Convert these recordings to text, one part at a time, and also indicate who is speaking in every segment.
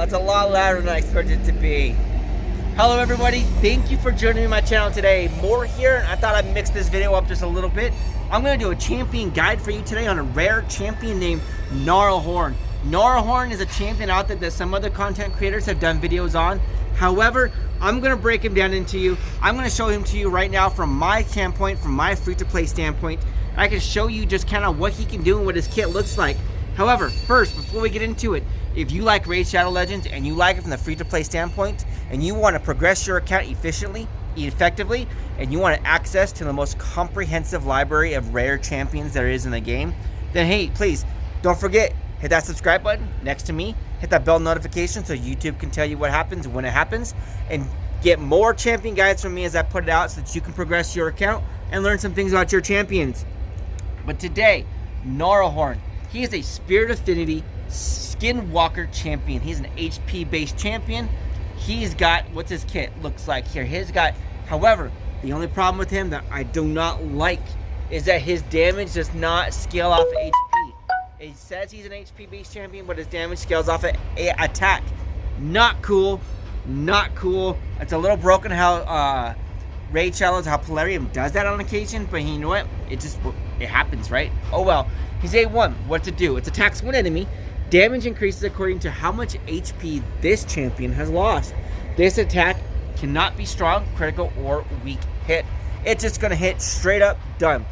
Speaker 1: That's a lot louder than I expected it to be. Hello everybody, thank you for joining me on my channel today. More here, and I thought I'd mix this video up just a little bit. I'm going to do a champion guide for you today on a rare champion named Gnarlhorn. Gnarlhorn is a champion out there that some other content creators have done videos on. However, I'm going to break him down into you. I'm going to show him to you right now from my standpoint, from my free-to-play standpoint. I can show you just kind of what he can do and what his kit looks like. However, first, before we get into it, if you like Raid Shadow Legends and you like it from the free-to-play standpoint, and you want to progress your account efficiently, effectively, and you want access to the most comprehensive library of rare champions there is in the game, then hey, please, don't forget, hit that subscribe button next to me, hit that bell notification so YouTube can tell you what happens when it happens, and get more champion guides from me as I put it out so that you can progress your account and learn some things about your champions. But today, Gnarlhorn, he is a Spirit Affinity Skinwalker champion. He's an HP based champion. He's got, what's his kit looks like here. He's got, however, the only problem with him that I do not like is that his damage does not scale off HP. It says he's an HP based champion, but his damage scales off of attack. Not cool. Not cool. It's a little broken how Raid Shadows, how Polarium does that on occasion, but you know what? It happens, right? Oh well. He's A1. What's it do? It attacks one enemy. Damage increases according to how much HP this champion has lost. This attack cannot be strong, critical, or weak hit. It's just going to hit straight up, done.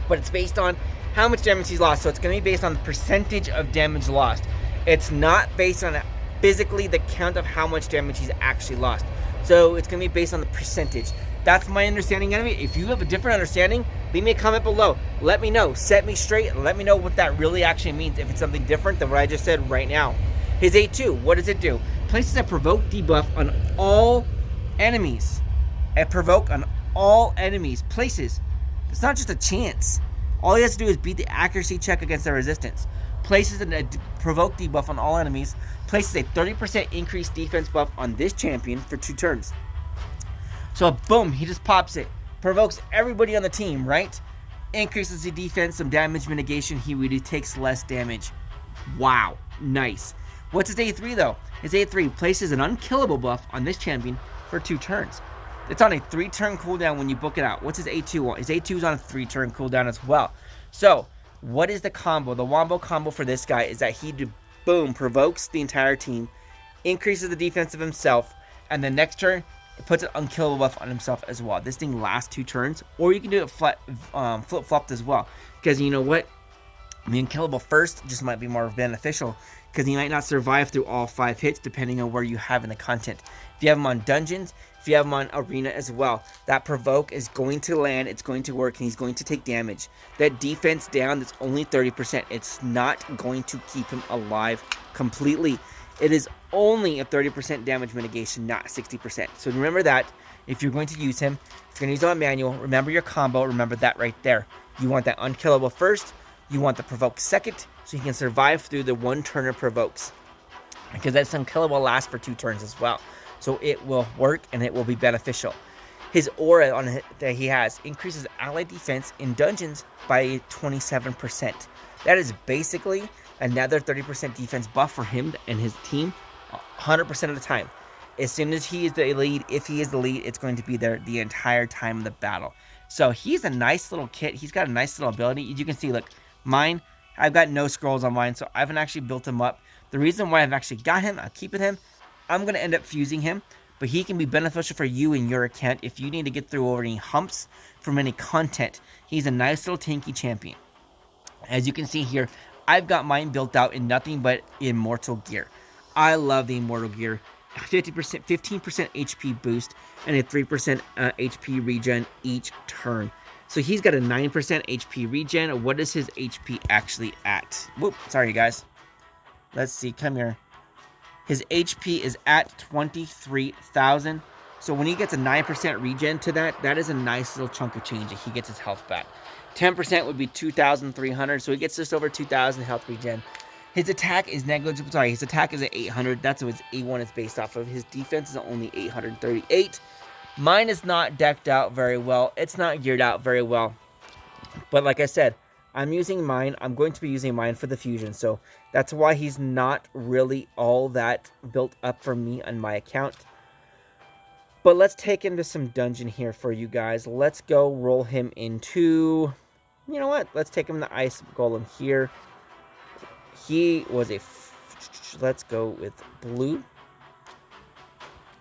Speaker 1: But it's based on how much damage he's lost. So it's going to be based on the percentage of damage lost. It's not based on physically the count of how much damage he's actually lost. So it's going to be based on the percentage. That's my understanding of it. If you have a different understanding, leave me a comment below. Let me know. Set me straight and let me know what that really actually means, if it's something different than what I just said right now. His A2, what does it do? Places a provoke debuff on all enemies. A provoke on all enemies. Places. It's not just a chance. All he has to do is beat the accuracy check against their resistance. Places a provoke debuff on all enemies. Places a 30% increased defense buff on this champion for 2 turns. So boom, he just pops it. Provokes everybody on the team, right? Increases the defense, some damage mitigation. He really takes less damage. Wow, nice. What's his A3 though? His A3 places an unkillable buff on this champion for 2 turns. It's on a 3-turn cooldown when you book it out. What's his A2 on? His A2 is on a 3-turn cooldown as well. So, what is the combo? The wombo combo for this guy is that he, boom, provokes the entire team, increases the defense of himself, and the next turn, it puts an unkillable buff on himself as well. This thing lasts 2 turns, or you can do it flip-flopped as well. Because you know what? The unkillable first just might be more beneficial, because he might not survive through all 5 hits depending on where you have in the content. If you have him on dungeons, if you have him on arena as well, that provoke is going to land, it's going to work, and he's going to take damage. That defense down, that's only 30%. It's not going to keep him alive completely. It is only a 30% damage mitigation, not 60%. So remember that if you're going to use him, if you're going to use him on manual, remember your combo, remember that right there. You want that unkillable first, you want the provoke second, so you can survive through the 1-turner provokes. Because that unkillable lasts for 2 turns as well. So it will work and it will be beneficial. His aura that he has increases ally defense in dungeons by 27%. That is basically another 30% defense buff for him and his team 100% of the time. As soon as he is the lead, if he is the lead, it's going to be there the entire time of the battle. So he's a nice little kit. He's got a nice little ability. As you can see, look, mine, I've got no scrolls on mine, so I haven't actually built him up. The reason why I've actually got him, I'm keeping him, I'm going to end up fusing him, but he can be beneficial for you in your account if you need to get through over any humps from any content. He's a nice little tanky champion. As you can see here, I've got mine built out in nothing but immortal gear. I love the immortal gear. 15% HP boost and a 3% HP regen each turn. So he's got a 9% HP regen. What is his HP actually at? Whoop, sorry guys. Let's see, come here. His HP is at 23,000. So when he gets a 9% regen to that, that is a nice little chunk of change if he gets his health back. 10% would be 2,300, so he gets just over 2,000 health regen. His attack is negligible. Sorry, his attack is at 800. That's what his A1 is based off of. His defense is only 838. Mine is not decked out very well. It's not geared out very well. But like I said, I'm using mine. I'm going to be using mine for the fusion. So That's why he's not really all that built up for me on my account. But let's take him to some dungeon here for you guys. Let's go roll him into... You know what? Let's take him to Ice Golem here. He was a... Let's go with blue.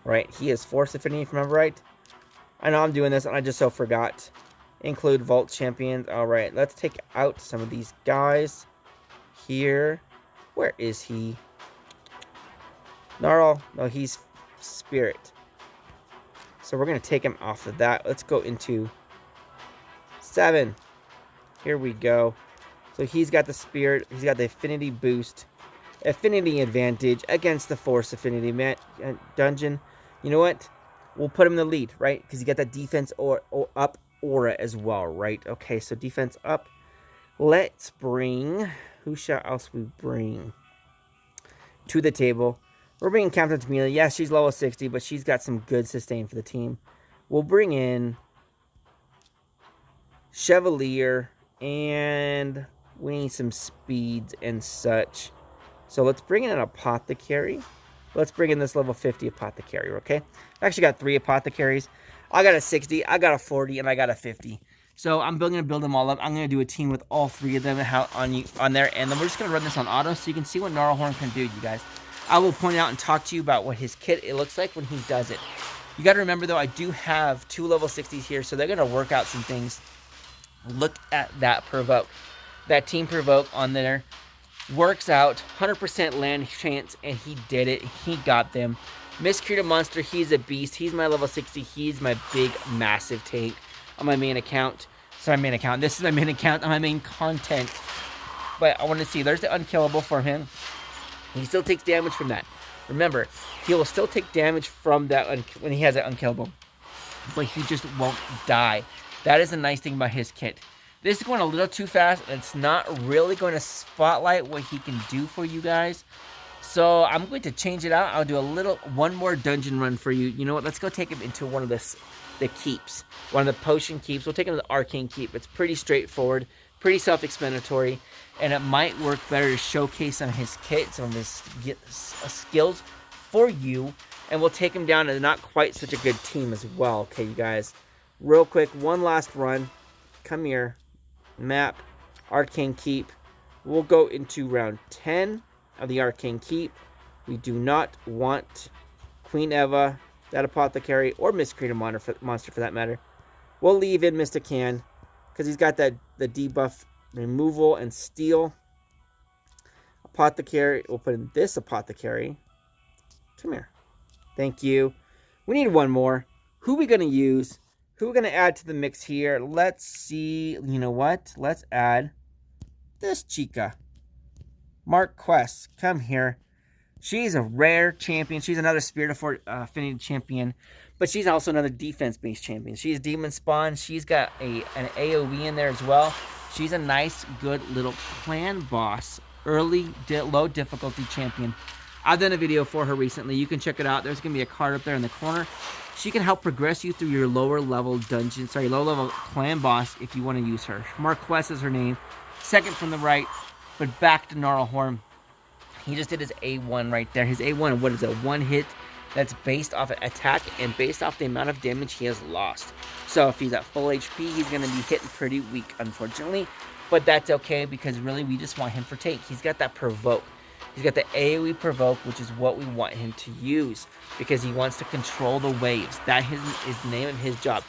Speaker 1: Right, he is Force Affinity, if I remember right. I know I'm doing this, and I just so forgot. Include Vault Champions. Alright, let's take out some of these guys here. Where is he? Gnarl. No, he's Spirit. So we're going to take him off of that. Let's go into 7. Here we go. So he's got the Spirit. He's got the Affinity Boost. Affinity Advantage against the Force Affinity Dungeon. You know what? We'll put him in the lead, right? Because you got that defense or up aura as well, right? Okay, so defense up. Let's bring... Who shall else we bring to the table? We're bringing Captain Tamila. Yeah, she's level 60, but she's got some good sustain for the team. We'll bring in Chevalier, and we need some speeds and such. So let's bring in an Apothecary. Let's bring in this level 50 Apothecary, okay? I actually got 3 Apothecaries. I got a 60, I got a 40, and I got a 50. So I'm going to build them all up. I'm going to do a team with all 3 of them on there. And then we're just going to run this on auto so you can see what Gnarlhorn can do, you guys. I will point out and talk to you about what his kit it looks like when he does it. You got to remember, though, I do have 2 level 60s here, so they're going to work out some things. Look at that Provoke. That Team Provoke on there works out. 100% land chance, and he did it. He got them. Miscreated Monster, he's a beast. He's my level 60. He's my big, massive tank on my main account. Sorry, main account. This is my main account on my main content. But I want to see. There's the unkillable for him. He still takes damage from that. Remember, he will still take damage from that when he has an unkillable. But he just won't die. That is the nice thing about his kit. This is going a little too fast, and it's not really going to spotlight what he can do for you guys. So I'm going to change it out. I'll do one more dungeon run for you. You know what? Let's go take him into one of the keeps. One of the potion keeps. We'll take him to the Arcane Keep. It's pretty straightforward, pretty self-explanatory, and it might work better to showcase some of his kit, some of his skills for you. And we'll take him down to not quite such a good team as well. Okay, you guys. Real quick, one last run. Come here. Map. Arcane Keep. We'll go into round 10 of the Arcane Keep. We do not want Queen Eva, that Apothecary, or Miscreated Monster for that matter. We'll leave in Mr. Can, because he's got the debuff removal and steal. Apothecary, we'll put in this Apothecary. Come here. Thank you. We need one more. Who are we going to use? Who are we going to add to the mix here? Let's see. You know what? Let's add this chica. Mark Quest, come here. She's a rare champion. She's another Spirit of Affinity champion, but she's also another defense-based champion. She's Demon Spawn. She's got an AOE in there as well. She's a nice, good little clan boss, early, low difficulty champion. I've done a video for her recently. You can check it out. There's going to be a card up there in the corner. She can help progress you through your lower level low level clan boss if you want to use her. Mark Quest is her name. Second from the right. But back to Gnarlhorn. He just did his A1 right there. His A1, what is a one hit that's based off of attack and based off the amount of damage he has lost. So if he's at full HP, he's going to be hitting pretty weak, unfortunately. But that's okay, because really we just want him for tank. He's got that Provoke. He's got the AOE Provoke, which is what we want him to use, because he wants to control the waves. That is the name of his job.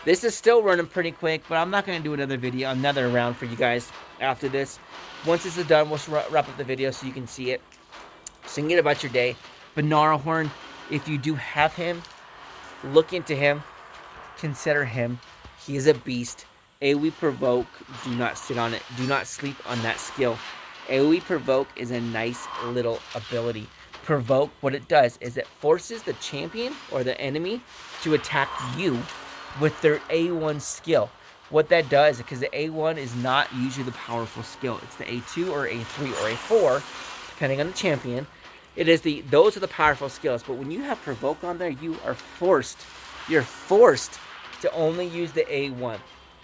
Speaker 1: This is still running pretty quick, but I'm not going to do another round for you guys after this. Once this is done, we'll wrap up the video so you can see it. So you can get about your day. But Gnarlhorn, if you do have him, look into him. Consider him. He is a beast. AOE Provoke, do not sit on it. Do not sleep on that skill. AOE Provoke is a nice little ability. Provoke, what it does is it forces the champion or the enemy to attack you with their A1 skill. What that does, because the A1 is not usually the powerful skill. It's the A2 or A3 or A4, depending on the champion. Those are the powerful skills. But when you have Provoke on there, you're forced to only use the A1.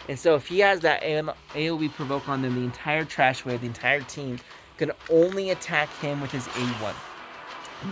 Speaker 1: And so if he has that AOE Provoke on them, the entire trash wave, the entire team can only attack him with his A1.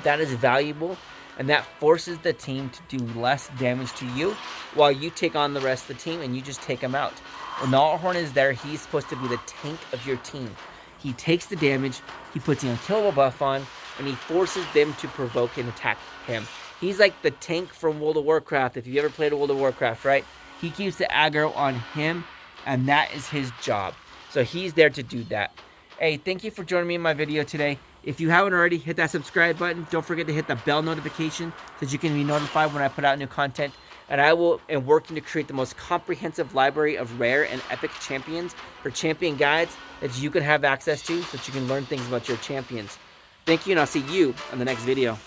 Speaker 1: That is valuable, and that forces the team to do less damage to you while you take on the rest of the team and you just take them out. When Gnarlhorn is there, he's supposed to be the tank of your team. He takes the damage, he puts the unkillable buff on, and he forces them to provoke and attack him. He's like the tank from World of Warcraft, if you've ever played World of Warcraft, right? He keeps the aggro on him, and that is his job. So he's there to do that. Hey, thank you for joining me in my video today. If you haven't already, hit that subscribe button. Don't forget to hit the bell notification so that you can be notified when I put out new content. And I am working to create the most comprehensive library of rare and epic champions for champion guides that you can have access to so that you can learn things about your champions. Thank you, and I'll see you on the next video.